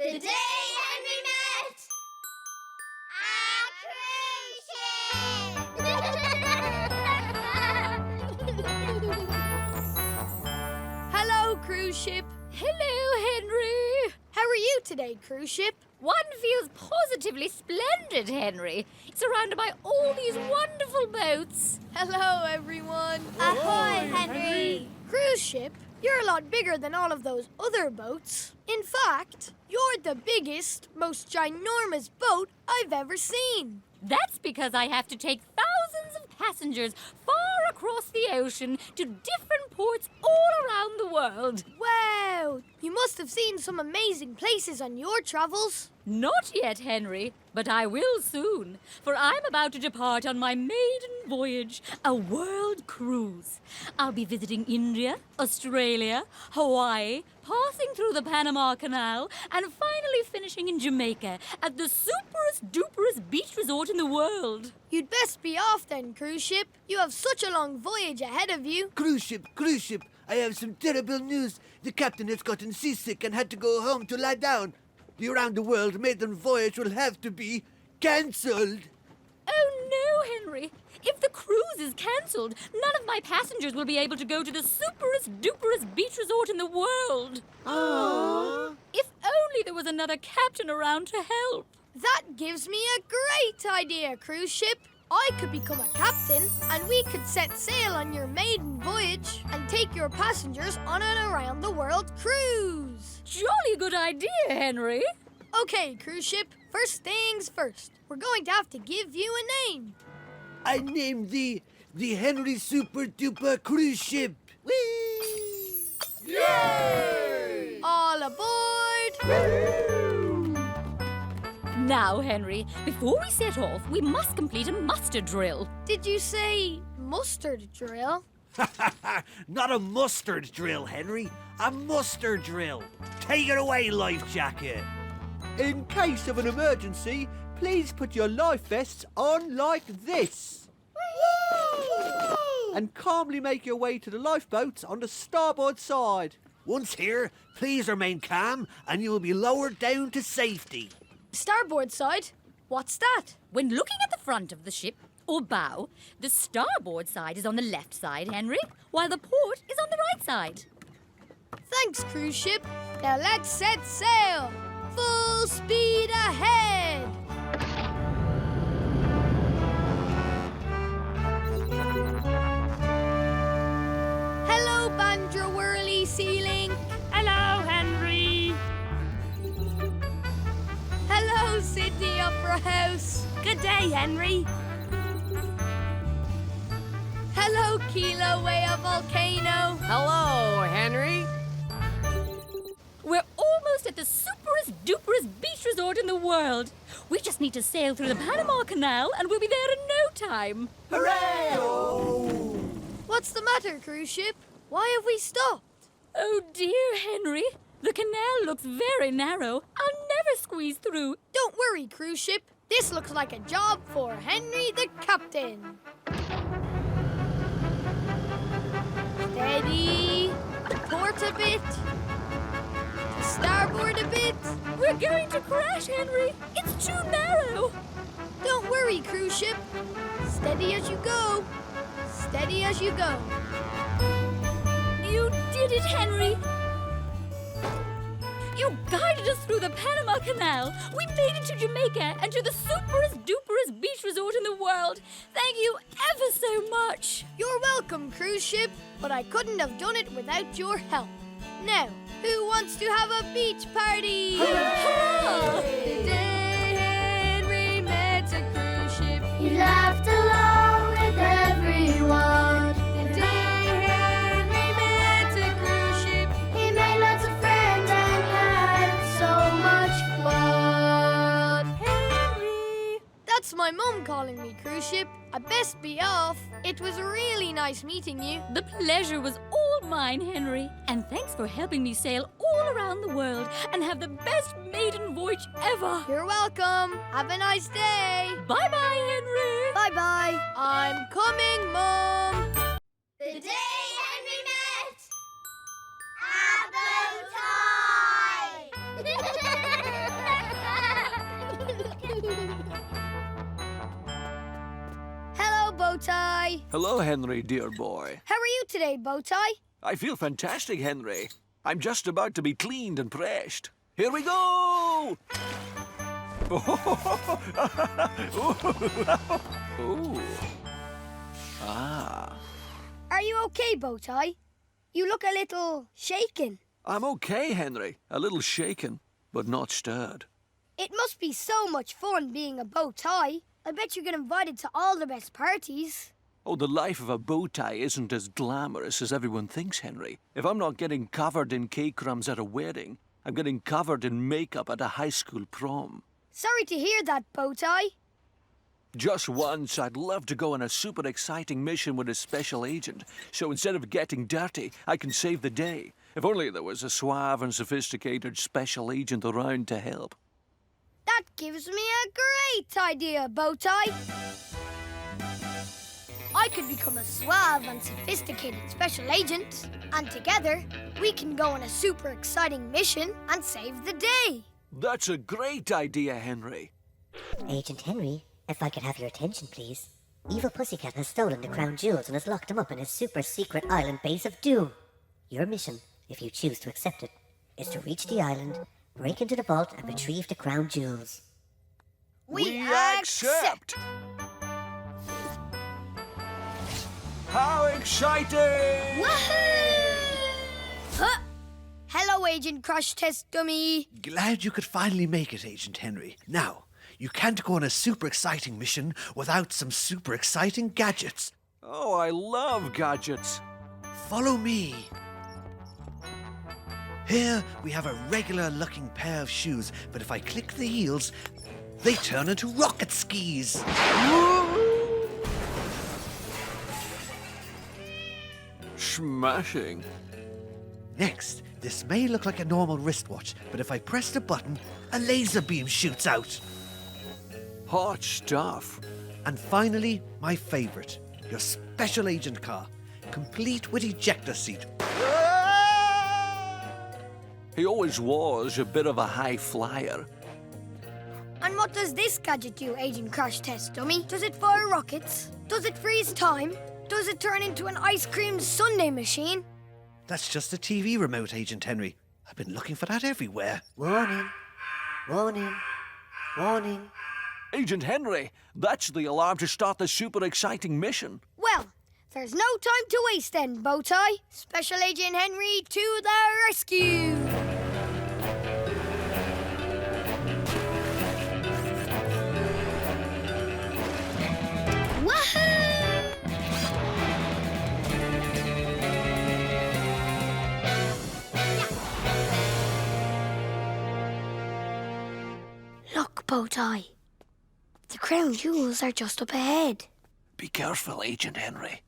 The day Henry met a cruise ship. Hello, cruise ship. Hello, Henry. How are you today, cruise ship? One feels positively splendid, Henry. Surrounded by all these wonderful boats. Hello, everyone. Ahoy, Henry. Cruise ship, you're a lot bigger than all of those other boats. In fact, you're the biggest, most ginormous boat I've ever seen. That's because I have to take thousands of passengers far across the ocean to different ports all around the world. Wow, you must have seen some amazing places on your travels. Not yet, Henry, but I will soon, for I'm about to depart on my maiden voyage, a world cruise. I'll be visiting India, Australia, Hawaii, passing through the Panama Canal, and finally finishing in Jamaica at the superest-duperest beach resort in the world. You'd best be off then, cruise ship. You have such a long voyage ahead of you. Cruise ship, I have some terrible news. The captain has gotten seasick and had to go home to lie down. The around-the-world maiden voyage will have to be cancelled. Oh no, Henry. If the cruise is cancelled, none of my passengers will be able to go to the superest-duperest beach resort in the world. Aww. If only there was another captain around to help. That gives me a great idea, cruise ship. I could become a captain, and we could set sail on your maiden voyage and take your passengers on an around-the-world cruise. Jolly good idea, Henry. Okay, cruise ship, first things first. We're going to have to give you a name. I named the Henry Super Duper Cruise Ship. Whee! Yay! All aboard! Now, Henry, before we set off, we must complete a muster drill. Did you say mustard drill? Not a mustard drill, Henry. A muster drill. Take it away, life jacket. In case of an emergency, please put your life vests on like this. And calmly make your way to the lifeboats on the starboard side. Once here, please remain calm and you will be lowered down to safety. Starboard side? What's that? When looking at the front of the ship, or bow, the starboard side is on the left side, Henry, while the port is on the right side. Thanks, cruise ship. Now let's set sail. Full speed ahead. Hello, Bandra Whirly Ceiling. Hello, Henry. Hello, Sydney Opera House. Good day, Henry. Hello, Kilauea Volcano. Hello, Henry. We're almost at the superest-duperest beach resort in the world. We just need to sail through the Panama Canal and we'll be there in no time. Hooray! What's the matter, cruise ship? Why have we stopped? Oh dear, Henry. The canal looks very narrow. I'll never squeeze through. Don't worry, cruise ship. This looks like a job for Henry the captain. Steady. Port a bit. Starboard a bit. We're going to crash, Henry. It's too narrow. Don't worry, cruise ship. Steady as you go. Steady as you go. You did it, Henry. You guided us through the Panama Canal. We made it to Jamaica and to the superest-duperest beach resort in the world. Thank you ever so much. You're welcome, cruise ship, but I couldn't have done it without your help. Now, who wants to have a beach party? Hurrah! The day Henry met a cruise ship. He laughed along with everyone. The day Henry met a cruise ship. He made lots of friends and had so much fun. Henry! That's my mum calling me, cruise ship. I best be off. It was really nice meeting you. The pleasure was all mine, Henry. And thanks for helping me sail all around the world and have the best maiden voyage ever. You're welcome. Have a nice day. Bye-bye, Henry. Bye-bye. I'm coming, Mum. The day Henry met a bow tie. Bowtie. Hello, Henry, dear boy. How are you today, Bowtie? I feel fantastic, Henry. I'm just about to be cleaned and pressed. Here we go! Ooh. Ah. Are you okay, Bowtie? You look a little shaken. I'm okay, Henry. A little shaken, but not stirred. It must be so much fun being a Bowtie. I bet you get invited to all the best parties. Oh, the life of a bow tie isn't as glamorous as everyone thinks, Henry. If I'm not getting covered in cake crumbs at a wedding, I'm getting covered in makeup at a high school prom. Sorry to hear that, Bowtie. Just once, I'd love to go on a super exciting mission with a special agent, so instead of getting dirty, I can save the day. If only there was a suave and sophisticated special agent around to help. That gives me a great idea, Bowtie. I could become a suave and sophisticated special agent, and together we can go on a super exciting mission and save the day. That's a great idea, Henry. Agent Henry, if I could have your attention, please. Evil Pussycat has stolen the crown jewels and has locked them up in his super secret island base of doom. Your mission, if you choose to accept it, is to reach the island, break into the vault and retrieve the crown jewels. We accept! How exciting! Woohoo! Huh. Hello, Agent Crash Test Dummy. Glad you could finally make it, Agent Henry. Now, you can't go on a super exciting mission without some super exciting gadgets. Oh, I love gadgets. Follow me. Here we have a regular-looking pair of shoes, but if I click the heels, they turn into rocket skis. Smashing. Next, this may look like a normal wristwatch, but if I press the button, a laser beam shoots out. Hot stuff. And finally, my favorite, your special agent car, complete with ejector seat. He always was a bit of a high flyer. And what does this gadget do, Agent Crash Test Dummy? Does it fire rockets? Does it freeze time? Does it turn into an ice cream sundae machine? That's just a TV remote, Agent Henry. I've been looking for that everywhere. Warning, warning, warning. Agent Henry, that's the alarm to start the super exciting mission. Well, there's no time to waste then, Bowtie. Special Agent Henry to the rescue! Woohoo! Look, Bowtie. The crown jewels are just up ahead. Be careful, Agent Henry.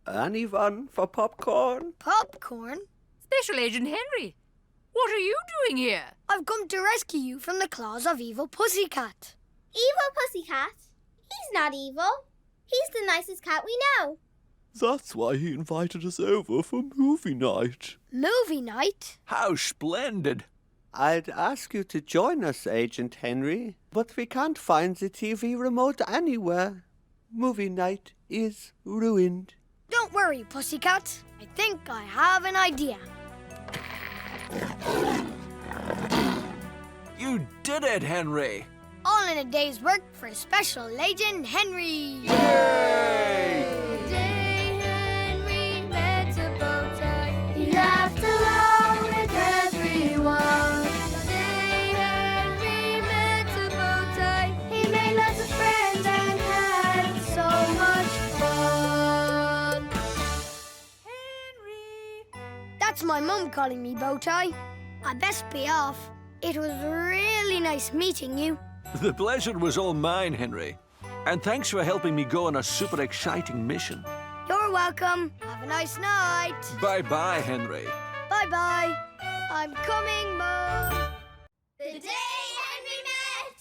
Anyone for popcorn? Popcorn? Special Agent Henry, what are you doing here? I've come to rescue you from the claws of Evil Pussycat. Evil Pussycat? He's not evil. He's the nicest cat we know. That's why he invited us over for movie night. Movie night? How splendid. I'd ask you to join us, Agent Henry, but we can't find the TV remote anywhere. Movie night is ruined. Don't worry, Pussycat. I think I have an idea. You did it, Henry. All in a day's work for Special Agent Henry. Yay! The day Henry met a bowtie, he laughed along with everyone. The day Henry met a bowtie, he made lots of friends and had so much fun. That's my mum calling me, Bowtie. I best be off. It was really nice meeting you. The pleasure was all mine, Henry. And thanks for helping me go on a super exciting mission. You're welcome. Have a nice night. Bye-bye, Henry. Bye-bye. I'm coming, Mum. The day Henry met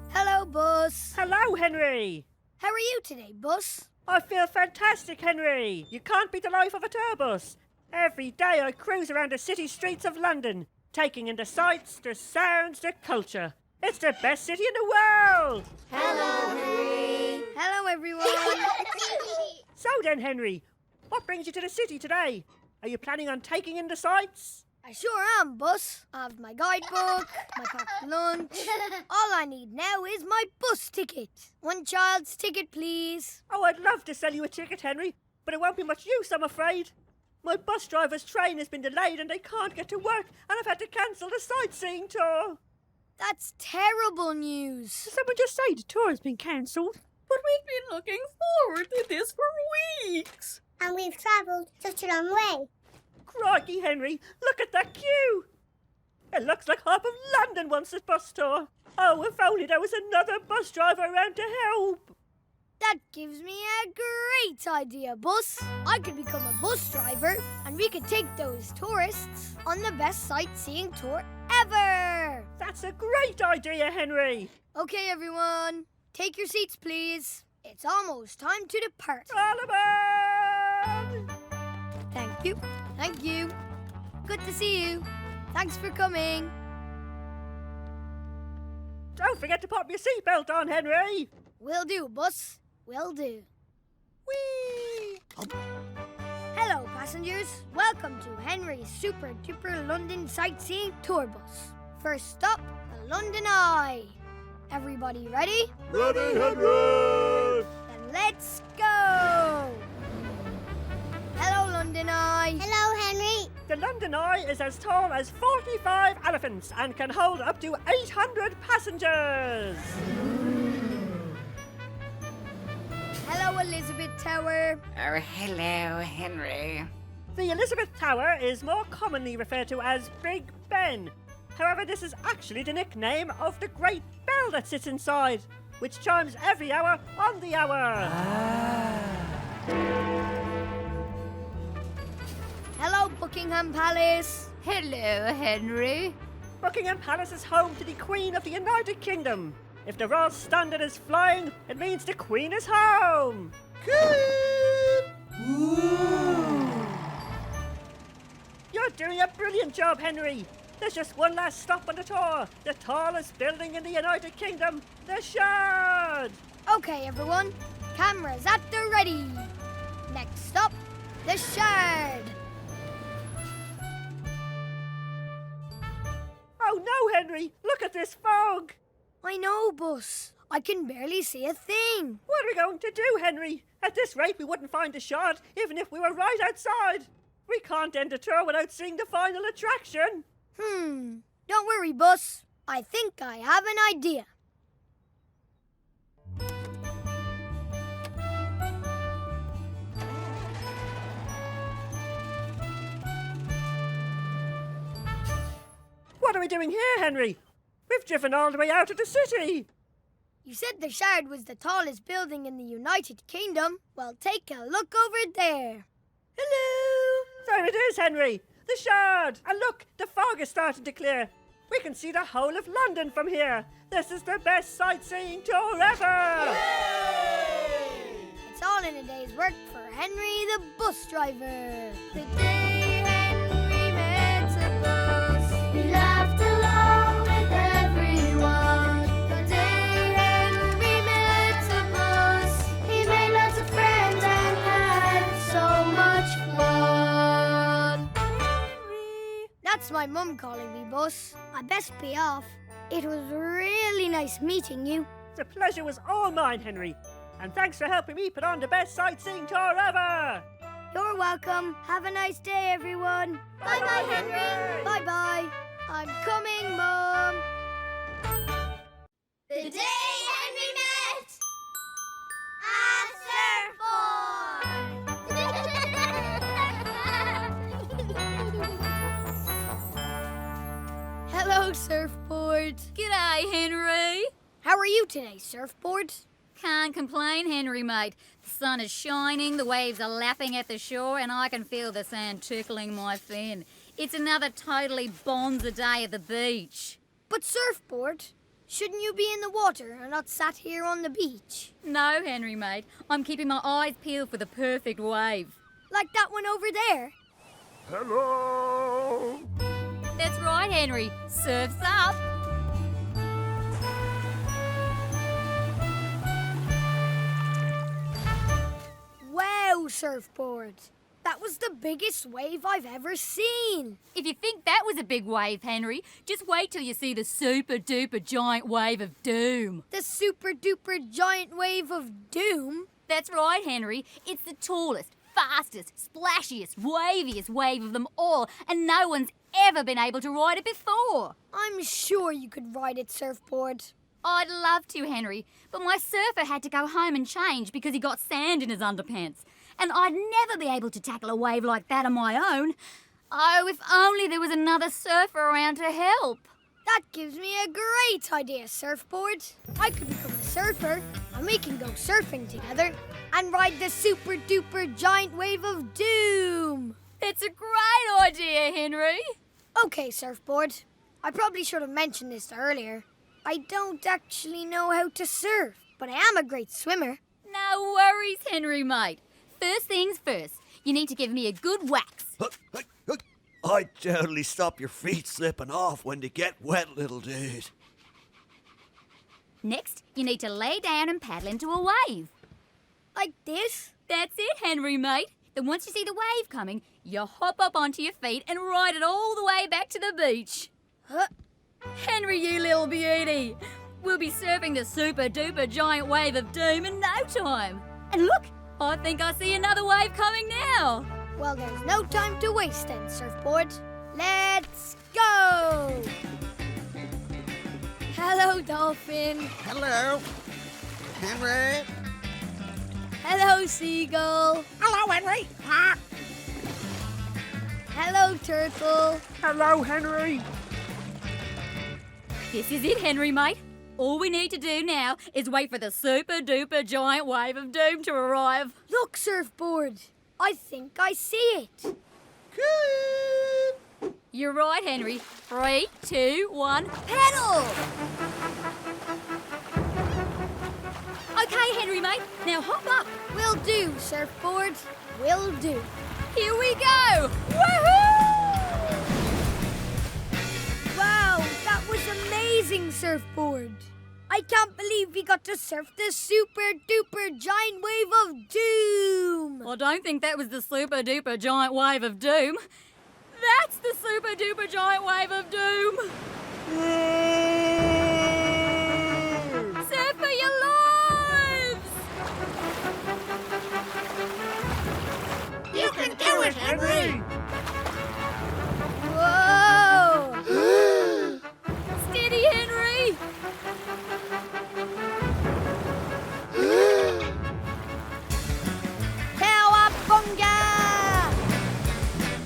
Hello, Buzz. Hello, Henry. How are you today, Buzz? I feel fantastic, Henry. You can't beat the life of a tourbus. Every day I cruise around the city streets of London, taking in the sights, the sounds, the culture. It's the best city in the world! Hello, Henry. Hello, everyone. So then, Henry, what brings you to the city today? Are you planning on taking in the sights? I sure am, Bus. I have my guidebook, my packed lunch. All I need now is my bus ticket. One child's ticket, please. Oh, I'd love to sell you a ticket, Henry, but it won't be much use, I'm afraid. My bus driver's train has been delayed and they can't get to work, and I've had to cancel the sightseeing tour. That's terrible news. Someone just say the tour has been cancelled. But we've been looking forward to this for weeks. And we've travelled such a long way. Crikey, Henry, look at that queue! It looks like half of London wants this bus tour. Oh, if only there was another bus driver around to help. That gives me a great idea, Bus. I could become a bus driver and we could take those tourists on the best sightseeing tour ever. That's a great idea, Henry. Okay, everyone. Take your seats, please. It's almost time to depart. All aboard! Thank you. Thank you. Good to see you. Thanks for coming. Don't forget to pop your seatbelt on, Henry. Will do, Bus. Will do. Whee! Hello, passengers. Welcome to Henry's Super Duper London Sightseeing Tour Bus. First stop, the London Eye. Everybody ready? Ready, Henry! Then let's go! Hello, London Eye. Hello, Henry. The London Eye is as tall as 45 elephants and can hold up to 800 passengers. Hello, Elizabeth Tower. Oh, hello, Henry. The Elizabeth Tower is more commonly referred to as Big Ben. However, this is actually the nickname of the great bell that sits inside, which chimes every hour on the hour. Hello, Buckingham Palace. Hello, Henry. Buckingham Palace is home to the Queen of the United Kingdom. If the royal standard is flying, it means the Queen is home. You're doing a brilliant job, Henry. There's just one last stop on the tour. The tallest building in the United Kingdom, the Shard. Okay, everyone. Cameras at the ready. Next stop, the Shard. Oh no, Henry! Look at this fog! I know, Bus. I can barely see a thing. What are we going to do, Henry? At this rate, we wouldn't find the Shard, even if we were right outside. We can't end the tour without seeing the final attraction. Don't worry, Bus. I think I have an idea. What are we doing here, Henry? We've driven all the way out of the city. You said the Shard was the tallest building in the United Kingdom. Well, take a look over there. Hello! There it is, Henry. The Shard. And look, the fog is starting to clear. We can see the whole of London from here. This is the best sightseeing tour ever! It's all in a day's work for Henry the bus driver. The day Henry met a bus, he laughed along with everyone. The day Henry met a bus, he made lots of friends and had so much fun. That's my mum calling me, Bus. I best be off. It was really nice meeting you. The pleasure was all mine, Henry. And thanks for helping me put on the best sightseeing tour ever! You're welcome. Have a nice day, everyone. Bye-bye, Henry. Bye-bye. I'm coming, Mum. The day Henry met a surfboard. Hello, Surfboard. G'day, Henry. How are you today, Surfboard? Can't complain, Henry, mate. The sun is shining, the waves are lapping at the shore, and I can feel the sand tickling my fin. It's another totally bonza day at the beach. But Surfboard, shouldn't you be in the water and not sat here on the beach? No, Henry, mate. I'm keeping my eyes peeled for the perfect wave. Like that one over there? Hello! That's right, Henry. Surf's up. Wow, Surfboard. That was the biggest wave I've ever seen. If you think that was a big wave, Henry, just wait till you see the super-duper giant wave of doom. The super-duper giant wave of doom? That's right, Henry. It's the tallest, fastest, splashiest, waviest wave of them all, and no one's ever been able to ride it before. I'm sure you could ride it, Surfboard. I'd love to, Henry, but my surfer had to go home and change because he got sand in his underpants. And I'd never be able to tackle a wave like that on my own. Oh, if only there was another surfer around to help. That gives me a great idea, Surfboard. I could become a surfer, and we can go surfing together and ride the super-duper giant wave of doom. It's a great idea, Henry. Okay, Surfboard. I probably should have mentioned this earlier. I don't actually know how to surf, but I am a great swimmer. No worries, Henry, mate. First things first, you need to give me a good wax. I'd totally stop your feet slipping off when they get wet, little dude. Next, you need to lay down and paddle into a wave. Like this? That's it, Henry, mate. Then once you see the wave coming, you hop up onto your feet and ride it all the way back to the beach. Huh? Henry, you little beauty. We'll be surfing the super-duper giant wave of doom in no time. And look, I think I see another wave coming now. Well, there's no time to waste then, Surfboard. Let's go! Hello, Dolphin. Hello. Henry. Hello, Seagull. Hello, Henry. Ah. Hello, Turtle. Hello, Henry. This is it, Henry, mate. All we need to do now is wait for the super-duper giant wave of doom to arrive. Look, Surfboard. I think I see it. You're right, Henry. 3, 2, 1, pedal! Okay, Henry, mate. Now hop up. Will do, Surfboard. Will do. Here we go! Woohoo! Wow, that was amazing, Surfboard. I can't believe we got to surf the super-duper giant wave of doom. I don't think that was the super-duper giant wave of doom. That's the super-duper giant wave of doom. Surf for your lives! You can do it, Henry. Whoa! Steady, Henry! Cowabunga!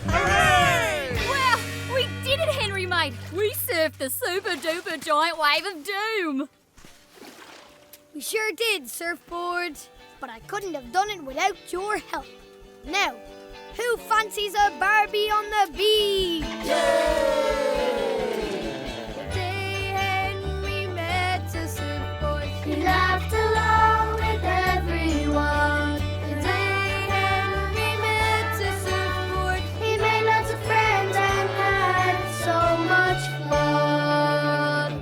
Hooray! Wow, we did it, Henry, mate. We surfed the super-duper giant wave of doom. We sure did, Surfboard. But I couldn't have done it without your help. Now, who fancies a Barbie on the beach? The day Henry met a surfboard, He laughed along with everyone. the day Henry met a surfboard, He made lots of friends and had so much fun.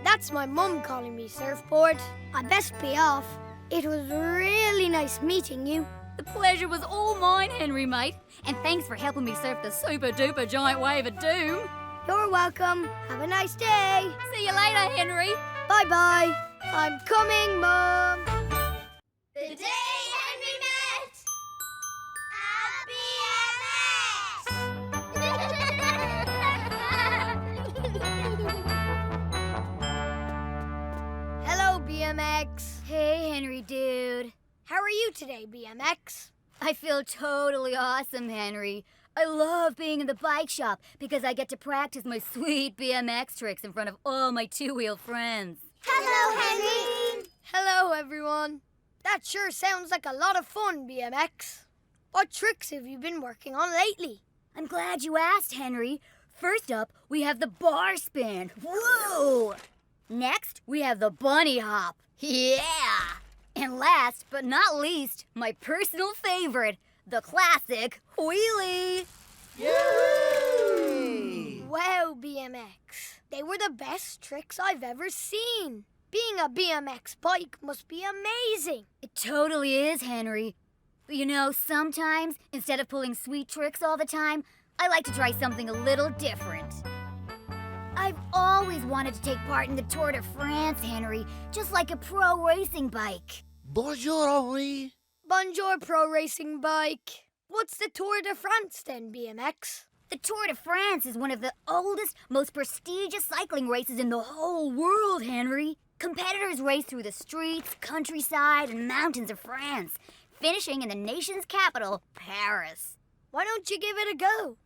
That's my mum calling me, Surfboard. I best be off. It was really nice meeting you. The pleasure was all mine, Henry, mate. And thanks for helping me surf the super-duper giant wave of doom. You're welcome. Have a nice day. See you later, Henry. Bye-bye. I'm coming, Mum. The day Henry met Hello, BMX. Hey, Henry, dude. How are you today, BMX? I feel totally awesome, Henry. I love being in the bike shop because I get to practice my sweet BMX tricks in front of all my two-wheel friends. Hello, Henry. Hello, everyone. That sure sounds like a lot of fun, BMX. What tricks have you been working on lately? I'm glad you asked, Henry. First up, we have the bar spin. Whoa! Next, we have the bunny hop. Yeah! And last but not least, my personal favorite, the classic wheelie. Yay! Wow, BMX. They were the best tricks I've ever seen. Being a BMX bike must be amazing. It totally is, Henry. But you know, sometimes, instead of pulling sweet tricks all the time, I like to try something a little different. I've always wanted to take part in the Tour de France, Henry, just like a pro racing bike. Bonjour, Henri. Bonjour, pro racing bike. What's the Tour de France then, BMX? The Tour de France is one of the oldest, most prestigious cycling races in the whole world, Henry. Competitors race through the streets, countryside, and mountains of France, finishing in the nation's capital, Paris. Why don't you give it a go?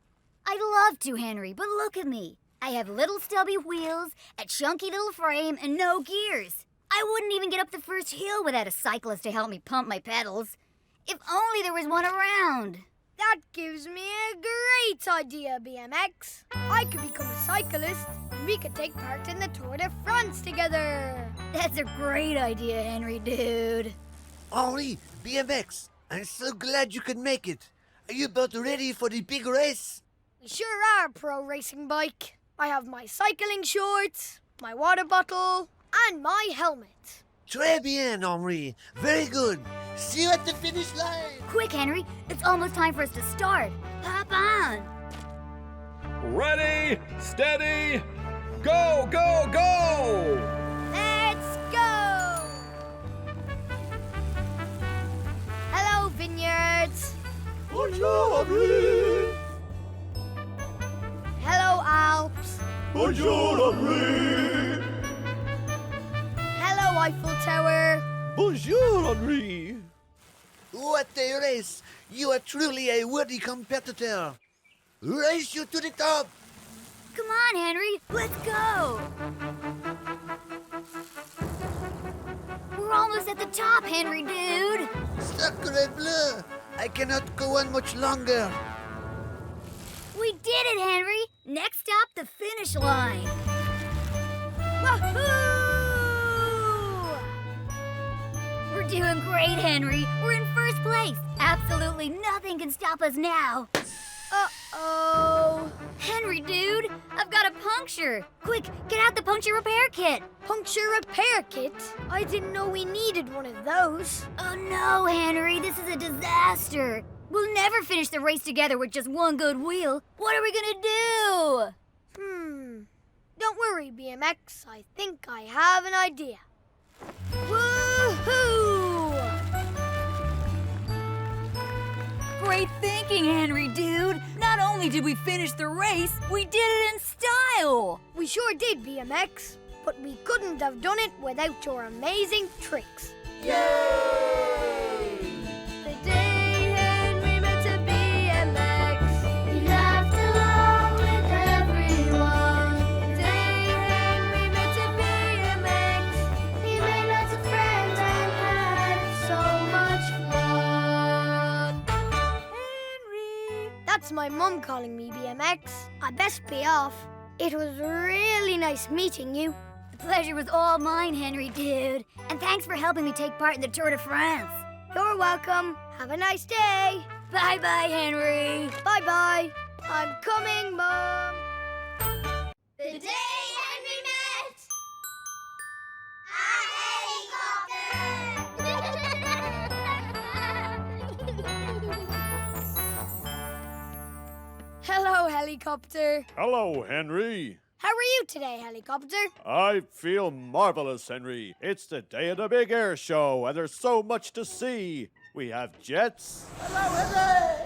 I'd love to, Henry, but look at me. I have little stubby wheels, a chunky little frame, and no gears. I wouldn't even get up the first hill without a cyclist to help me pump my pedals. If only there was one around. That gives me a great idea, BMX. I could become a cyclist, and we could take part in the Tour de France together. That's a great idea, Henry, dude. Henri, BMX, I'm so glad you could make it. Are you both ready for the big race? We sure are, pro racing bike. I have my cycling shorts, my water bottle, and my helmet. Très bien, Henri. Very good. See you at the finish line. Quick, Henry. It's almost time for us to start. Hop on. Ready, steady, go, go, go! Let's go! Hello, Vineyards. Bonjour, Henri. Hello, Alps. Bonjour, Henri. Hello, Eiffel Tower. Bonjour, Henri. What a race. You are truly a worthy competitor. Race you to the top. Come on, Henry. Let's go. We're almost at the top, Henry, dude. Sacre bleu. I cannot go on much longer. We did it, Henry. Next stop, the finish line. Woohoo! We're doing great, Henry. We're in first place. Absolutely nothing can stop us now. Uh-oh. Henry, dude, I've got a puncture. Quick, get out the puncture repair kit. Puncture repair kit? I didn't know we needed one of those. Oh no, Henry, this is a disaster. We'll never finish the race together with just one good wheel. What are we gonna do? Don't worry, BMX. I think I have an idea. Woohoo! Great thinking, Henry, dude. Not only did we finish the race, we did it in style. We sure did, BMX. But we couldn't have done it without your amazing tricks. Yay! The day Henry met a BMX, he laughed along with everyone. The day Henry met a BMX, he made lots of friends and had so much fun. Henry! That's my mum calling me, BMX. I best be off. It was really nice meeting you. The pleasure was all mine, Henry, dude. And thanks for helping me take part in the Tour de France. You're welcome. Have a nice day. Bye-bye, Henry. Bye-bye. I'm coming, Mom. The day Henry met a helicopter. Hello, helicopter. Hello, Henry. How are you today, helicopter? I feel marvelous, Henry. It's the day of the big air show, and there's so much to see. We have jets. Hello, Henry.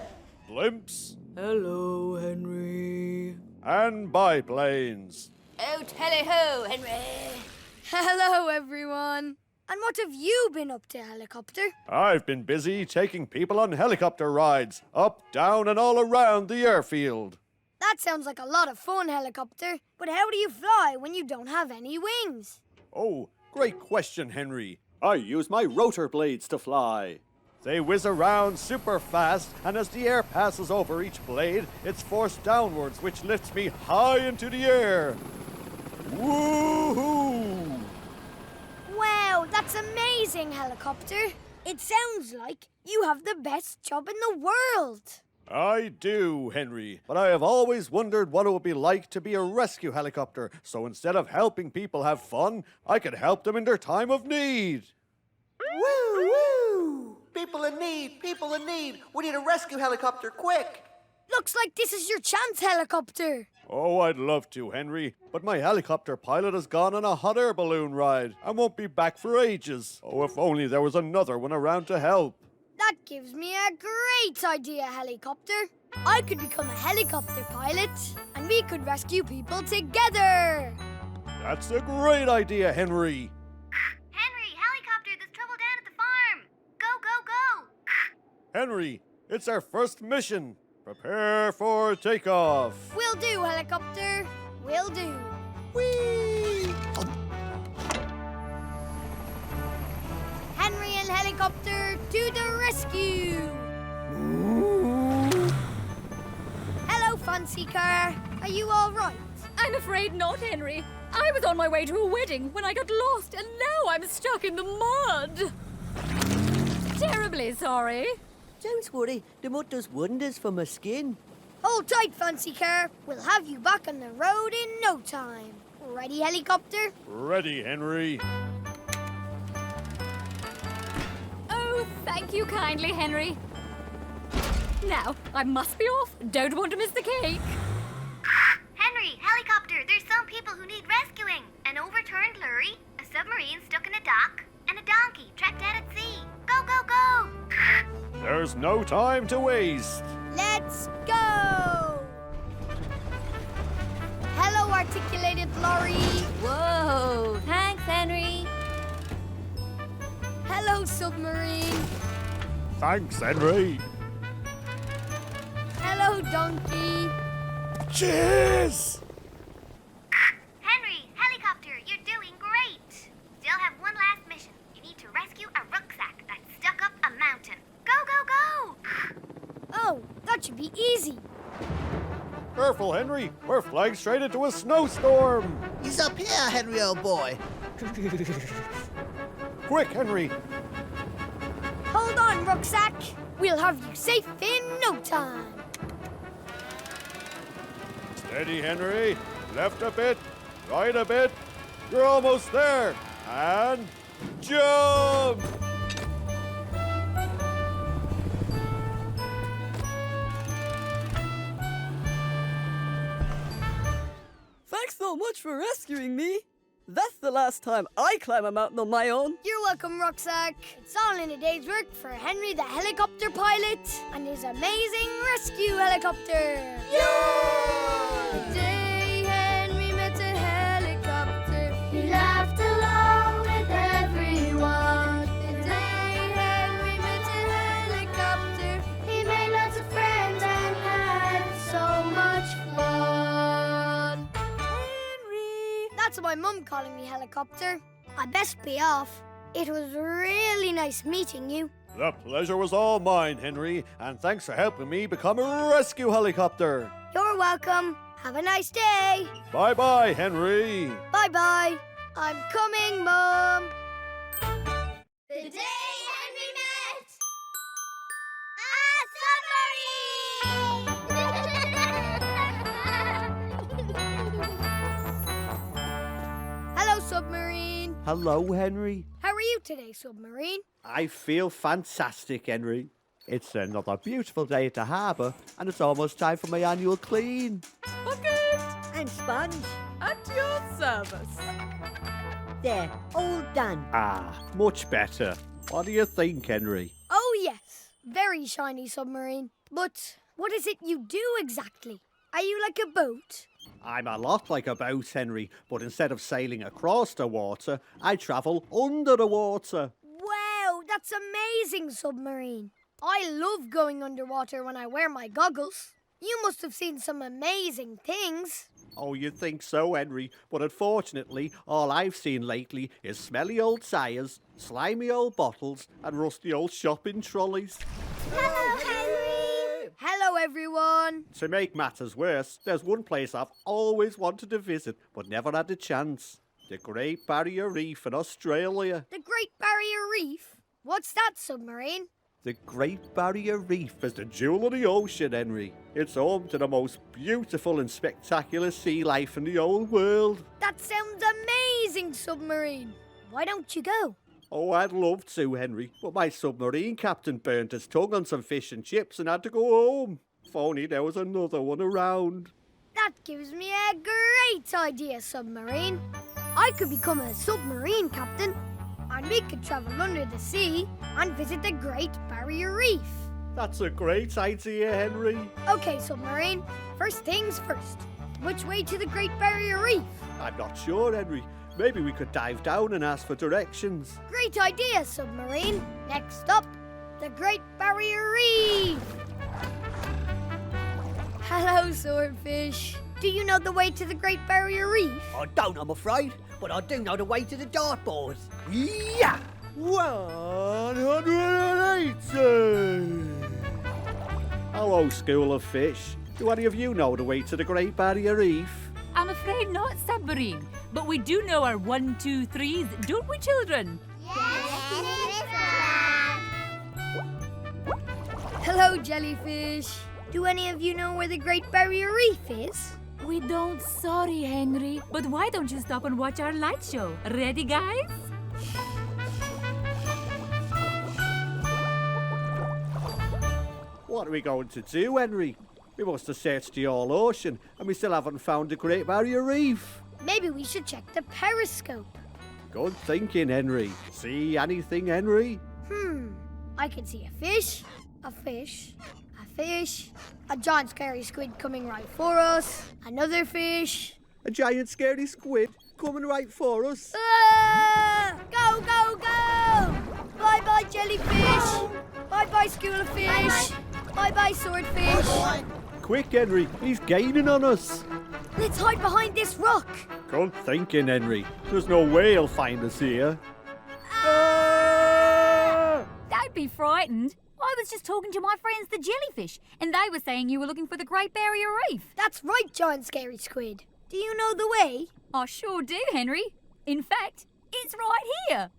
Blimps. Hello, Henry. And biplanes. Oh, tally-ho, Henry. Hello, everyone. And what have you been up to, helicopter? I've been busy taking people on helicopter rides, up, down, and all around the airfield. That sounds like a lot of fun, helicopter. But how do you fly when you don't have any wings? Oh, great question, Henry. I use my rotor blades to fly. They whiz around super fast, and as the air passes over each blade, it's forced downwards, which lifts me high into the air. Woohoo! Wow, that's amazing, helicopter. It sounds like you have the best job in the world. I do, Henry, but I have always wondered what it would be like to be a rescue helicopter, so instead of helping people have fun, I could help them in their time of need. Woo, woo! People in need, people in need. We need a rescue helicopter, quick! Looks like this is your chance, helicopter. Oh, I'd love to, Henry, but my helicopter pilot has gone on a hot air balloon ride and won't be back for ages. Oh, if only there was another one around to help. That gives me a great idea, helicopter. I could become a helicopter pilot, and we could rescue people together. That's a great idea, Henry. Henry, helicopter, there's trouble down at the farm. Go, go, go. Henry, it's our first mission. Prepare for takeoff. Will do, helicopter. Will do. Whee! Henry and helicopter to the rescue. Hello, fancy car. Are you all right? I'm afraid not, Henry. I was on my way to a wedding when I got lost, and now I'm stuck in the mud. Terribly sorry. Don't worry, the mud does wonders for my skin. Hold tight, fancy car. We'll have you back on the road in no time. Ready, helicopter? Ready, Henry. Oh, thank you kindly, Henry. Now, I must be off. Don't want to miss the cake. Henry, helicopter, there's some people who need rescuing. An overturned lorry, a submarine stuck in a dock, and a donkey trapped out at sea. Go, go, go! There's no time to waste. Let's go! Hello, articulated lorry. Whoa, thanks, Henry. Hello, submarine. Thanks, Henry. Hello, donkey. Cheers! Henry, helicopter, you're doing great. Still have one last mission. You need to rescue a rucksack that's stuck up a mountain. Go, go, go! Oh, that should be easy. Careful, Henry. We're flying straight into a snowstorm. He's up here, Henry, old boy. Quick, Henry. Hold on, rucksack. We'll have you safe in no time. Steady, Henry. Left a bit, right a bit. You're almost there. And jump! Thanks so much for rescuing me. That's the last time I climb a mountain on my own. You're welcome, rucksack. It's all in a day's work for Henry the helicopter pilot and his amazing rescue helicopter. The day Henry met a helicopter, he laughed along with everyone. The day Henry met a helicopter, he made lots of friends and had so much fun. Henry! That's my mum calling me helicopter. I best be off. It was really nice meeting you. The pleasure was all mine, Henry, and thanks for helping me become a rescue helicopter. You're welcome. Have a nice day. Bye-bye, Henry. Bye-bye. I'm coming, Mum. The day Henry met a submarine. Hello, submarine. Hello, Henry. How are you today, submarine? I feel fantastic, Henry. It's another beautiful day at the harbour, and it's almost time for my annual clean. Bucket and sponge at your service. There, all done. Ah, much better. What do you think, Henry? Oh, yes. Very shiny submarine. But what is it you do exactly? Are you like a boat? I'm a lot like a boat, Henry, but instead of sailing across the water, I travel under the water. Wow, that's amazing, submarine. I love going underwater when I wear my goggles. You must have seen some amazing things. Oh, you'd think so, Henry, but unfortunately, all I've seen lately is smelly old tyres, slimy old bottles, and rusty old shopping trolleys. Hello, Henry! Hello, everyone. To make matters worse, there's one place I've always wanted to visit, but never had a chance. The Great Barrier Reef in Australia. The Great Barrier Reef? What's that, Submarine? The Great Barrier Reef is the jewel of the ocean, Henry. It's home to the most beautiful and spectacular sea life in the whole world. That sounds amazing, Submarine. Why don't you go? Oh, I'd love to, Henry, but my submarine captain burnt his tongue on some fish and chips and had to go home. If only there was another one around. That gives me a great idea, Submarine. I could become a submarine captain, and we could travel under the sea and visit the Great Barrier Reef. That's a great idea, Henry. Okay, Submarine. First things first. Which way to the Great Barrier Reef? I'm not sure, Henry. Maybe we could dive down and ask for directions. Great idea, Submarine. Next up, the Great Barrier Reef. Hello, Swordfish. Do you know the way to the Great Barrier Reef? I don't, I'm afraid, but I do know the way to the dartboard. Yeah! 180! Hello, School of Fish. Do any of you know the way to the Great Barrier Reef? I'm afraid not, Submarine. But we do know our 1, 2, 3s, don't we, children? Hello, Jellyfish. Do any of you know where the Great Barrier Reef is? We don't, sorry, Henry. But why don't you stop and watch our light show? Ready, guys? What are we going to do, Henry? We must have searched the whole ocean and we still haven't found the Great Barrier Reef. Maybe we should check the periscope. Good thinking, Henry. See anything, Henry? I can see a fish, a fish, a fish, a giant scary squid coming right for us, another fish. A giant scary squid coming right for us. Ah! Go, go, go! Bye-bye, jellyfish. Bye-bye, school of fish. Bye-bye, swordfish. Quick, Henry, he's gaining on us. Let's hide behind this rock. Good thinking, Henry. There's no way he'll find us here. Don't be frightened. I was just talking to my friends, the jellyfish, and they were saying you were looking for the Great Barrier Reef. That's right, giant scary squid. Do you know the way? I sure do, Henry. In fact, it's right here.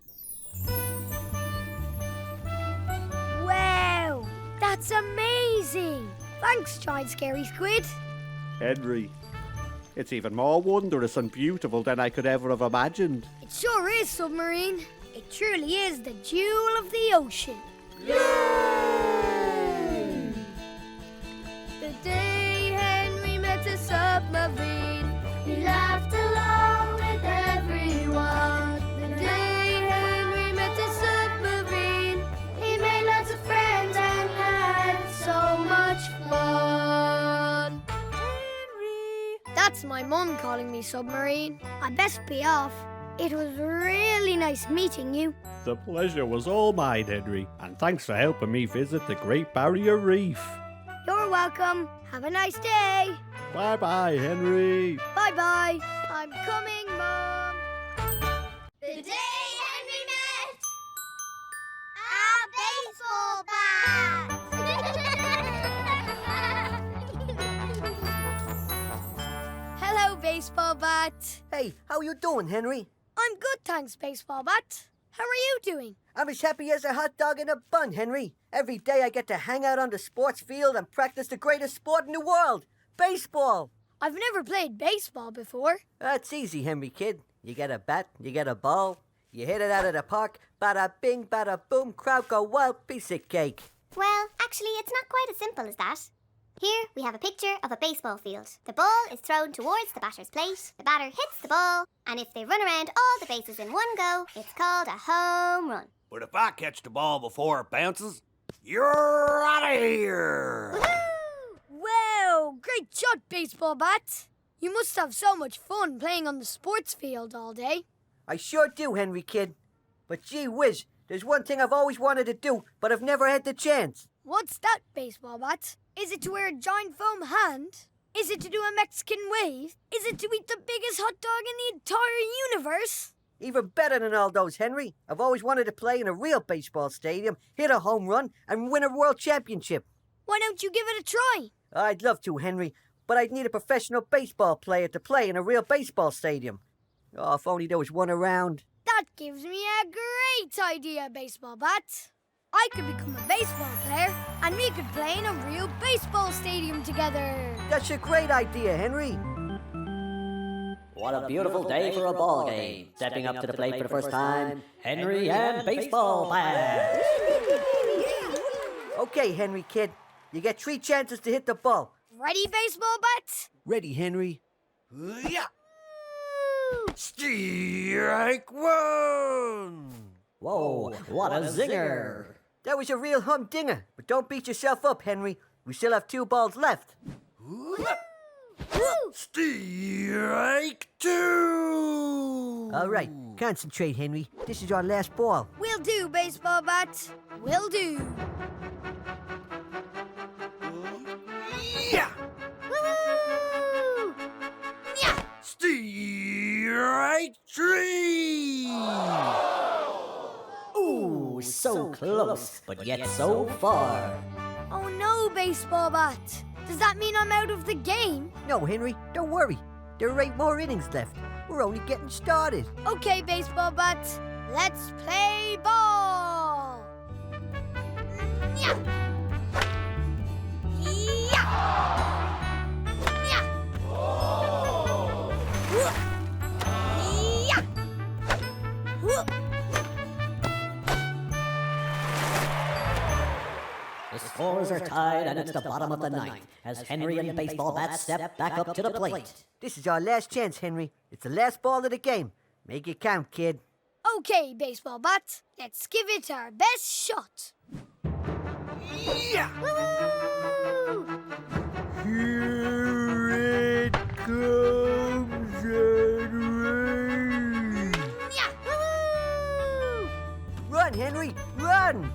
Wow, that's amazing. Thanks, giant scary squid. Henry, it's even more wondrous and beautiful than I could ever have imagined. It sure is, Submarine. It truly is the jewel of the ocean. Yay! The day Henry met a submarine, he laughed along with everyone. The day Henry met a submarine, he made lots of friends and had so much fun. Henry! That's my mum calling me Submarine. I best be off. It was really nice meeting you. The pleasure was all mine, Henry, and thanks for helping me visit the Great Barrier Reef. You're welcome. Have a nice day. Bye-bye, Henry. Bye-bye. I'm coming, Mom. The day Henry met a baseball bat. Hello, Baseball Bat. Hey, how you doing, Henry? I'm good, thanks, Baseball Bat. How are you doing? I'm as happy as a hot dog in a bun, Henry. Every day I get to hang out on the sports field and practice the greatest sport in the world, baseball. I've never played baseball before. That's easy, Henry kid. You get a bat, you get a ball, you hit it out of the park, bada bing, bada boom, crowd go wild, piece of cake. Well, actually, it's not quite as simple as that. Here, we have a picture of a baseball field. The ball is thrown towards the batter's plate, the batter hits the ball, and if they run around all the bases in one go, it's called a home run. But if I catch the ball before it bounces, you're out of here! Wow, great shot, Baseball Bat. You must have so much fun playing on the sports field all day. I sure do, Henry kid. But gee whiz, there's one thing I've always wanted to do, but I've never had the chance. What's that, Baseball Bat? Is it to wear a giant foam hand? Is it to do a Mexican wave? Is it to eat the biggest hot dog in the entire universe? Even better than all those, Henry. I've always wanted to play in a real baseball stadium, hit a home run, and win a world championship. Why don't you give it a try? I'd love to, Henry, but I'd need a professional baseball player to play in a real baseball stadium. Oh, if only there was one around. That gives me a great idea, baseball bat. I could become a baseball player, and we could play in a real baseball stadium together. That's a great idea, Henry. What a beautiful day for a ball game. Stepping up to the plate for the first time, Henry and baseball bat. Okay, Henry, kid. You get 3 chances to hit the ball. Ready, baseball bat? Ready, Henry. Yeah. Strike one. Whoa, what a zinger. That was a real humdinger. But don't beat yourself up, Henry. We still have 2 balls left. Strike two. All right, concentrate, Henry. This is our last ball. Will do, baseball bat. Will do. Yeah. Woo! Yeah! Strike three. Ooh, so close, but yet so far. Oh no, baseball bat. Does that mean I'm out of the game? No, Henry, don't worry. There are 8 more innings left. We're only getting started. Okay, baseball bat. Let's play ball. Yeah. Yeah. Yeah. Whoop. Yeah. Whoop. The scores are tied and it's the bottom of the ninth as Henry and baseball bat step back up to the plate. This is our last chance, Henry. It's the last ball of the game. Make it count, kid. Okay, baseball bat. Let's give it our best shot. Yeah. Woo! Here it comes, Henry. Yeah. Woo! Run, Henry, run!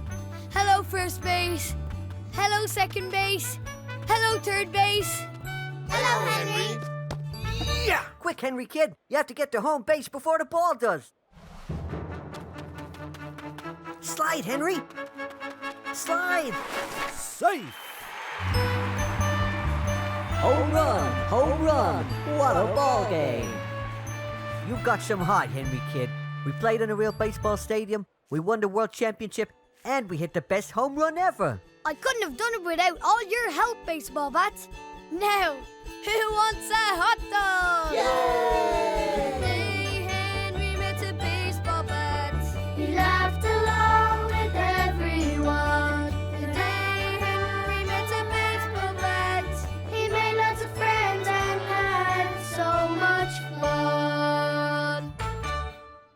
Hello, first base. Hello, second base. Hello, third base. Hello, Henry. Yeah. Quick, Henry, kid. You have to get to home base before the ball does. Slide, Henry. Slide. Safe. Home run, home run. What a ball game. You got some heart, Henry, kid. We played in a real baseball stadium, we won the world championship, and we hit the best home run ever. I couldn't have done it without all your help, baseball bat. Now, who wants a hot dog? Yay! The day Henry met a baseball bat. He laughed along with everyone. The day Henry met a baseball bat. He made lots of friends and had so much fun.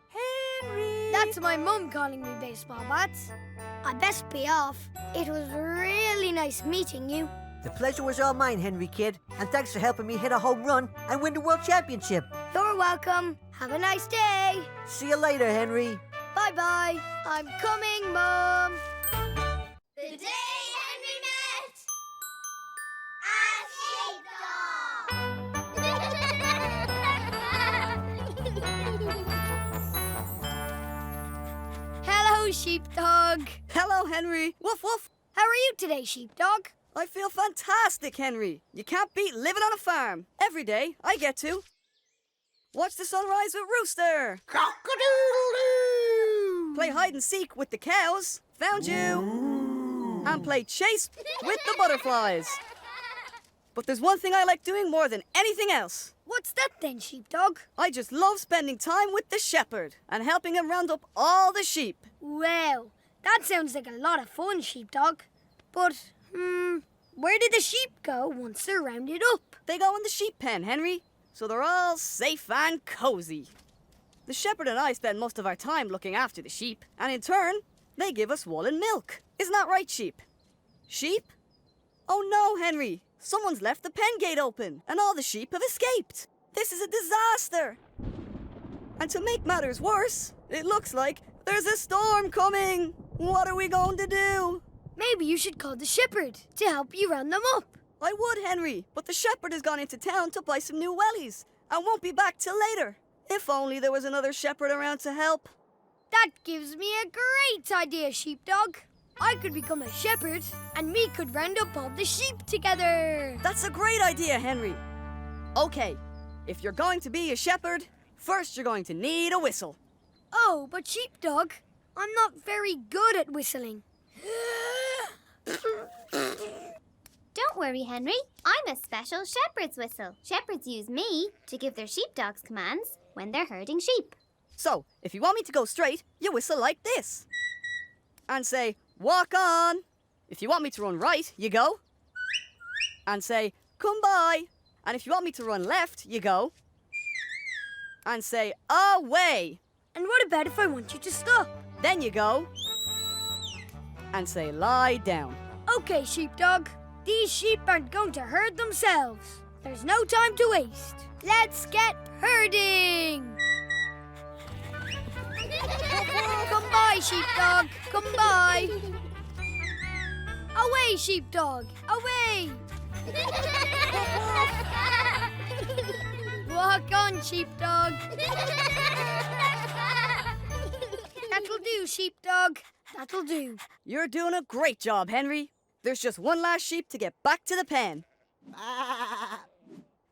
Henry! That's my mum calling me baseball bat. I best be off. It was really nice meeting you. The pleasure was all mine, Henry, kid. And thanks for helping me hit a home run and win the world championship. You're welcome. Have a nice day. See you later, Henry. Bye-bye. I'm coming, Mom. The day Henry met Hello, sheepdog. Hello, Henry. Woof, woof. How are you today, sheepdog? I feel fantastic, Henry. You can't beat living on a farm. Every day, I get to watch the sunrise with Rooster. Cock-a-doodle-doo. Play hide and seek with the cows. Found you. And play chase with the butterflies. But there's one thing I like doing more than anything else. What's that then, sheepdog? I just love spending time with the shepherd and helping him round up all the sheep. Well, that sounds like a lot of fun, sheepdog. But, where did the sheep go once they're rounded up? They go in the sheep pen, Henry, so they're all safe and cozy. The shepherd and I spend most of our time looking after the sheep, and in turn, they give us wool and milk. Isn't that right, sheep? Sheep? Oh no, Henry. Someone's left the pen gate open, and all the sheep have escaped. This is a disaster. And to make matters worse, it looks like there's a storm coming. What are we going to do? Maybe you should call the shepherd to help you round them up. I would, Henry, but the shepherd has gone into town to buy some new wellies and won't be back till later. If only there was another shepherd around to help. That gives me a great idea, sheepdog. I could become a shepherd and we could round up all the sheep together. That's a great idea, Henry. Okay, if you're going to be a shepherd, first you're going to need a whistle. Oh, but Sheepdog, I'm not very good at whistling. Don't worry, Henry. I'm a special shepherd's whistle. Shepherds use me to give their sheepdogs commands when they're herding sheep. So, if you want me to go straight, you whistle like this. And say, walk on. If you want me to run right, you go. And say, come by. And if you want me to run left, you go. And say, away. And what about if I want you to stop? Then you go. And say, lie down. Okay, Sheepdog. These sheep aren't going to herd themselves. There's no time to waste. Let's get herding! Come by, Sheepdog. Come by. Away, Sheepdog. Away. Walk on, Sheepdog. That'll do, Sheepdog. That'll do. You're doing a great job, Henry. There's just one last sheep to get back to the pen.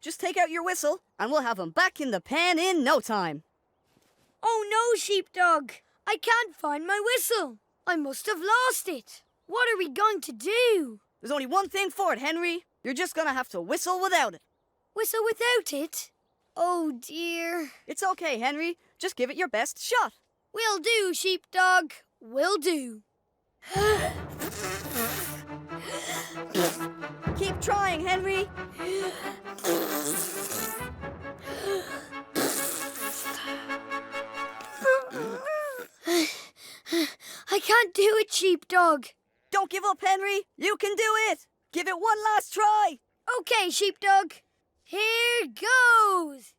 Just take out your whistle, and we'll have him back in the pen in no time. Oh no, Sheepdog. I can't find my whistle. I must have lost it. What are we going to do? There's only one thing for it, Henry. You're just gonna have to whistle without it. Whistle without it? Oh dear. It's okay, Henry. Just give it your best shot. Will do, Sheepdog. Will do. Keep trying, Henry. I can't do it, Sheepdog. Don't give up, Henry. You can do it. Give it one last try. Okay, Sheepdog. Here goes.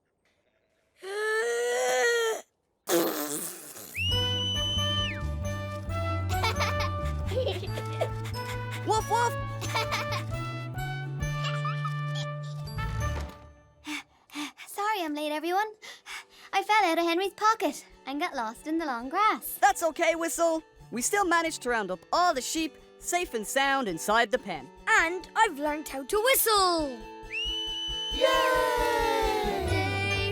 Woof, woof. Sorry I'm late, everyone. I fell out of Henry's pocket and got lost in the long grass. That's okay, Whistle. We still managed to round up all the sheep safe and sound inside the pen. And I've learned how to whistle. Yay!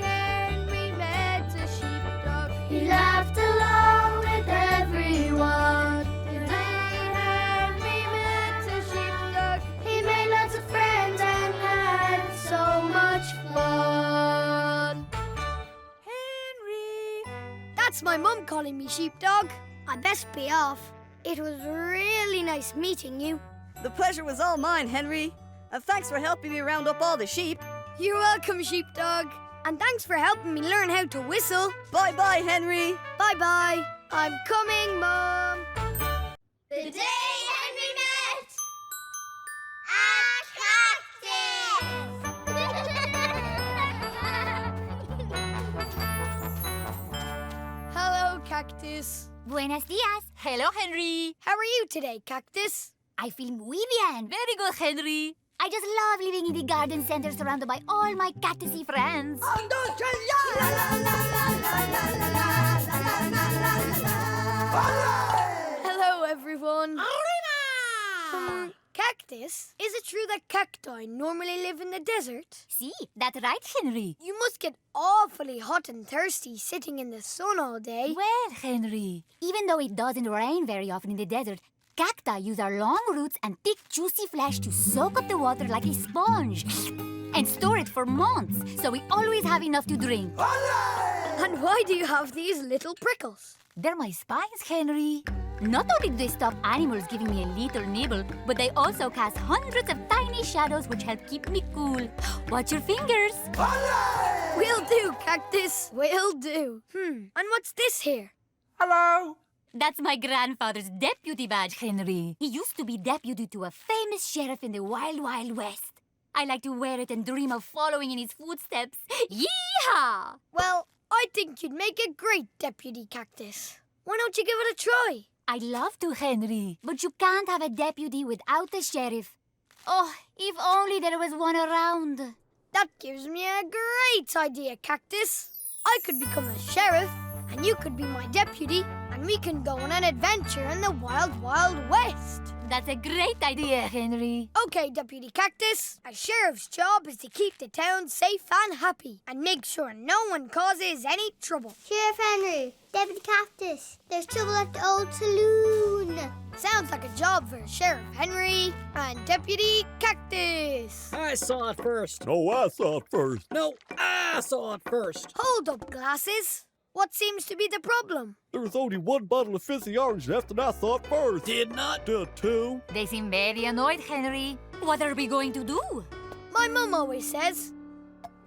Henry met a sheepdog. He laughed along with everyone. Henry met a sheepdog. He made lots of friends and had so much fun. Henry! That's my mum calling me Sheepdog. I best be off. It was really nice meeting you. The pleasure was all mine, Henry. And thanks for helping me round up all the sheep. You're welcome, Sheepdog. And thanks for helping me learn how to whistle. Bye-bye, Henry. Bye-bye. I'm coming, Mom. The day Henry met a cactus. Hello, Cactus. Buenos dias. Hello, Henry. How are you today, Cactus? I feel muy bien. Very good, Henry. I just love living in the garden center surrounded by all my cactusy friends. Hello, everyone. Cactus, is it true that cacti normally live in the desert? See, that's right, Henry. You must get awfully hot and thirsty sitting in the sun all day. Well, Henry, even though it doesn't rain very often in the desert, cacti use our long roots and thick, juicy flesh to soak up the water like a sponge and store it for months, so we always have enough to drink. And why do you have these little prickles? They're my spines, Henry. Not only do they stop animals giving me a little nibble, but they also cast hundreds of tiny shadows which help keep me cool. Watch your fingers. Will do, Cactus. Will do. And what's this here? Hello. That's my grandfather's deputy badge, Henry. He used to be deputy to a famous sheriff in the Wild Wild West. I like to wear it and dream of following in his footsteps. Yeehaw! Well, I think you'd make a great deputy, Cactus. Why don't you give it a try? I'd love to, Henry, but you can't have a deputy without a sheriff. Oh, if only there was one around. That gives me a great idea, Cactus. I could become a sheriff, and you could be my deputy, and and we can go on an adventure in the wild, wild west. That's a great idea, Henry. Okay, Deputy Cactus. A sheriff's job is to keep the town safe and happy and make sure no one causes any trouble. Sheriff Henry, Deputy Cactus, there's trouble at the old saloon. Sounds like a job for Sheriff Henry and Deputy Cactus. I saw it first. No, I saw it first. No, I saw it first. Hold up, Glasses. What seems to be the problem? There was only one bottle of fizzy orange left, and I saw it first. Did not. Did too. They seem very annoyed, Henry. What are we going to do? My mum always says,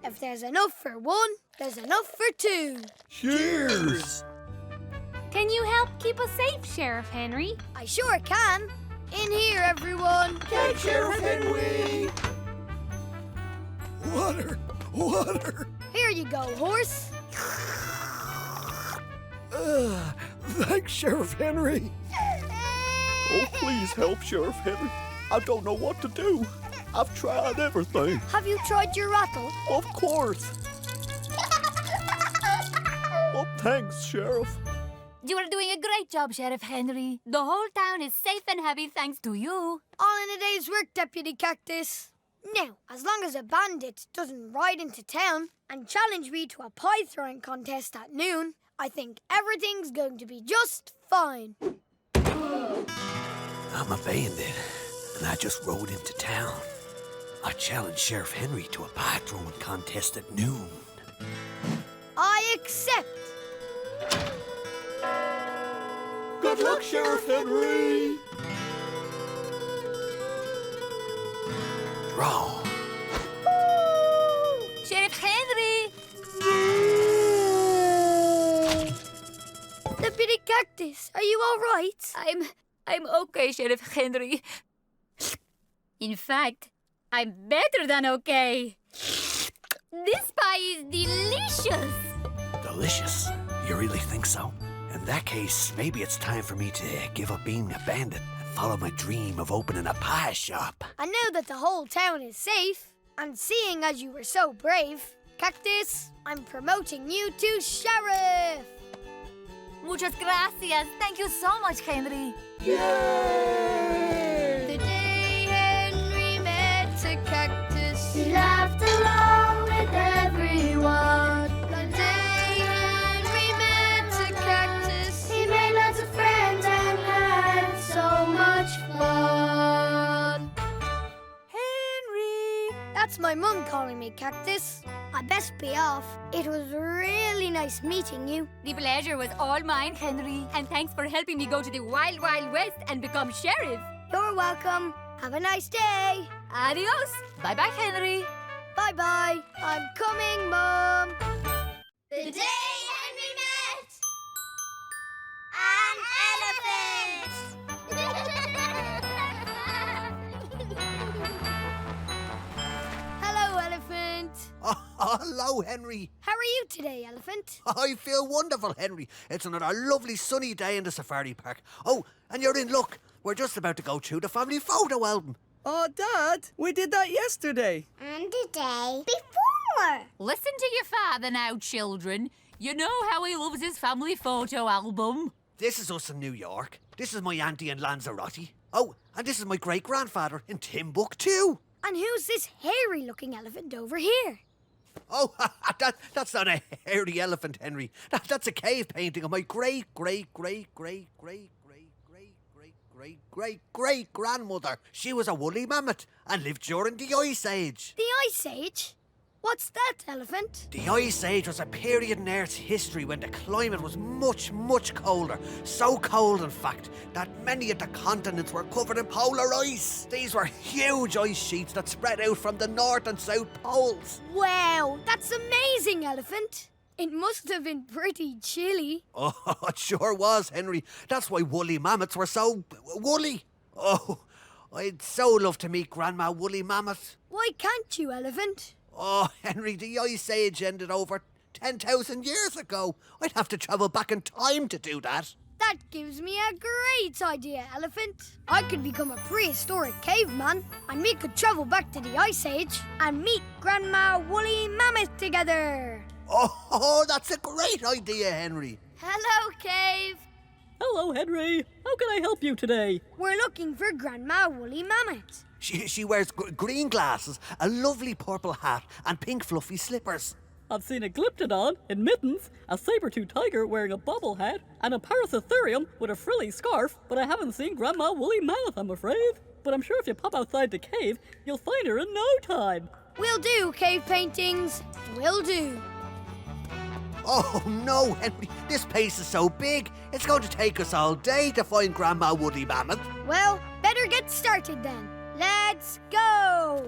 if there's enough for one, there's enough for two. Cheers! Can you help keep us safe, Sheriff Henry? I sure can. In here, everyone. Take Sheriff Henry! Water! Water! Here you go, horse. Thanks, Sheriff Henry. Oh, please help, Sheriff Henry. I don't know what to do. I've tried everything. Have you tried your rattle? Of course. Oh, thanks, Sheriff. You are doing a great job, Sheriff Henry. The whole town is safe and happy thanks to you. All in a day's work, Deputy Cactus. Now, as long as a bandit doesn't ride into town and challenge me to a pie throwing contest at noon, I think everything's going to be just fine. I'm a bandit, and I just rode into town. I challenged Sheriff Henry to a pie throwing contest at noon. I accept. Good luck, Sheriff Henry. Draw. Sheriff Henry! Deputy Cactus, are you all right? I'm okay, Sheriff Henry. In fact, I'm better than okay. This pie is delicious. Delicious? You really think so? In that case, maybe it's time for me to give up being a bandit and follow my dream of opening a pie shop. And now that the whole town is safe, and seeing as you were so brave, Cactus, I'm promoting you to sheriff. Muchas gracias. Thank you so much, Henry. Yay! The day Henry met a cactus, He laughed along with everyone. the day Henry met a cactus, He made lots of friends and had so much fun. Henry! That's my mum calling me Cactus. I best be off. It was really nice meeting you. The pleasure was all mine, Henry. And thanks for helping me go to the Wild Wild West and become sheriff. You're welcome. Have a nice day. Adios. Bye-bye, Henry. Bye-bye. I'm coming, Mum. The day Henry met an elephant. Hello, Elephant. Oh, hello, Henry. How are you today, Elephant? I feel wonderful, Henry. It's another lovely sunny day in the safari park. Oh, and you're in luck. We're just about to go through the family photo album. Oh, Dad, we did that yesterday. And the day before. Listen to your father now, children. You know how he loves his family photo album. This is us in New York. This is my auntie in Lanzarote. Oh, and this is my great-grandfather in Timbuktu. And who's this hairy-looking elephant over here? Oh, that's not a hairy elephant, Henry. That's a cave painting of my great-great-great-great-great-great-great-great-grandmother. She was a woolly mammoth and lived during the Ice Age. The Ice Age? What's that, Elephant? The Ice Age was a period in Earth's history when the climate was much, much colder. So cold, in fact, that many of the continents were covered in polar ice. These were huge ice sheets that spread out from the North and South Poles. Wow, that's amazing, Elephant. It must have been pretty chilly. Oh, it sure was, Henry. That's why woolly mammoths were so woolly. Oh, I'd so love to meet Grandma Woolly Mammoth. Why can't you, Elephant? Oh, Henry, the Ice Age ended over 10,000 years ago. I'd have to travel back in time to do that. That gives me a great idea, Elephant. I could become a prehistoric caveman, and we could travel back to the Ice Age and meet Grandma Woolly Mammoth together. Oh, that's a great idea, Henry. Hello, Cave. Hello, Henry. How can I help you today? We're looking for Grandma Woolly Mammoth. She wears green glasses, a lovely purple hat, and pink fluffy slippers. I've seen a Glyptodon in mittens, a saber-tooth tiger wearing a bobble hat, and a Paratherium with a frilly scarf, but I haven't seen Grandma Woolly Mammoth, I'm afraid. But I'm sure if you pop outside the cave, you'll find her in no time. Will do, Cave Paintings. Will do. Oh no, Henry, this place is so big. It's going to take us all day to find Grandma Woolly Mammoth. Well, better get started then. Let's go!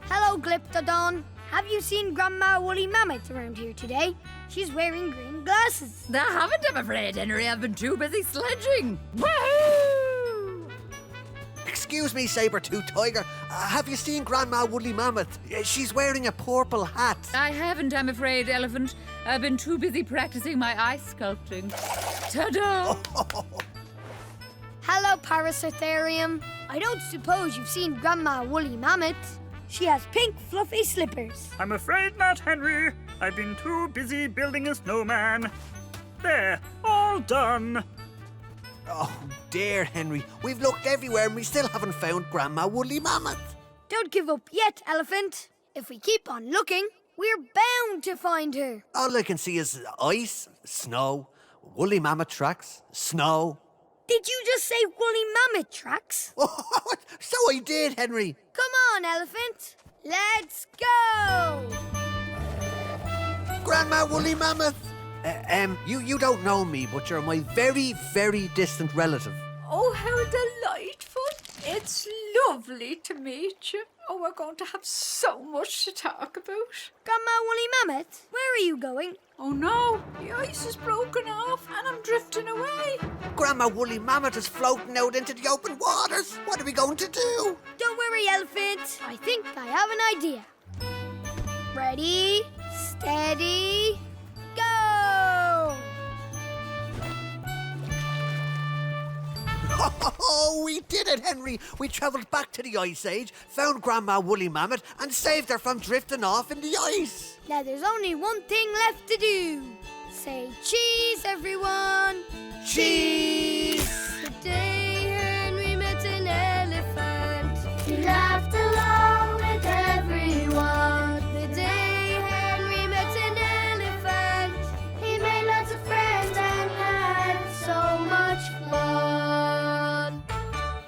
Hello, Glyptodon. Have you seen Grandma Woolly Mammoth around here today? She's wearing green glasses. I haven't, I'm afraid, Henry. I've been too busy sledging. Woohoo! Excuse me, saber-tooth tiger. Have you seen Grandma Woolly Mammoth? She's wearing a purple hat. I haven't, I'm afraid, Elephant. I've been too busy practicing my ice sculpting. Ta-da! Hello, Paratherium. I don't suppose you've seen Grandma Woolly Mammoth. She has pink fluffy slippers. I'm afraid not, Henry. I've been too busy building a snowman. There, all done. Oh, dear, Henry. We've looked everywhere and we still haven't found Grandma Woolly Mammoth. Don't give up yet, Elephant. If we keep on looking, we're bound to find her. All I can see is ice, snow, woolly mammoth tracks, snow. Did you just say woolly mammoth tracks? So I did, Henry. Come on, Elephant. Let's go! Grandma Woolly Mammoth. You don't know me, but you're my very, very distant relative. Oh, how delightful. It's lovely to meet you. Oh, we're going to have so much to talk about. Grandma Woolly Mammoth, where are you going? Oh no, the ice is broken off and I'm drifting away. Grandma Woolly Mammoth is floating out into the open waters. What are we going to do? Don't worry, Elephant. I think I have an idea. Ready, steady, go! Oh, we did it, Henry. We travelled back to the Ice Age, found Grandma Woolly Mammoth, and saved her from drifting off in the ice. Now there's only one thing left to do. Say cheese, everyone. Cheese! The day Henry met an elephant, he laughed along with everyone. The day Henry met an elephant, he made lots of friends and had so much fun.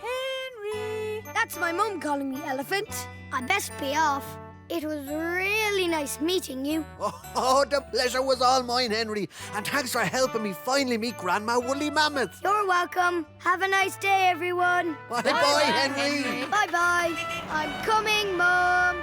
Henry! That's my mum calling me Elephant. I best be off. It was really nice meeting you. Oh, the pleasure was all mine, Henry. And thanks for helping me finally meet Grandma Woolly Mammoth. You're welcome. Have a nice day, everyone. Bye-bye, Henry. Bye-bye. I'm coming, Mum.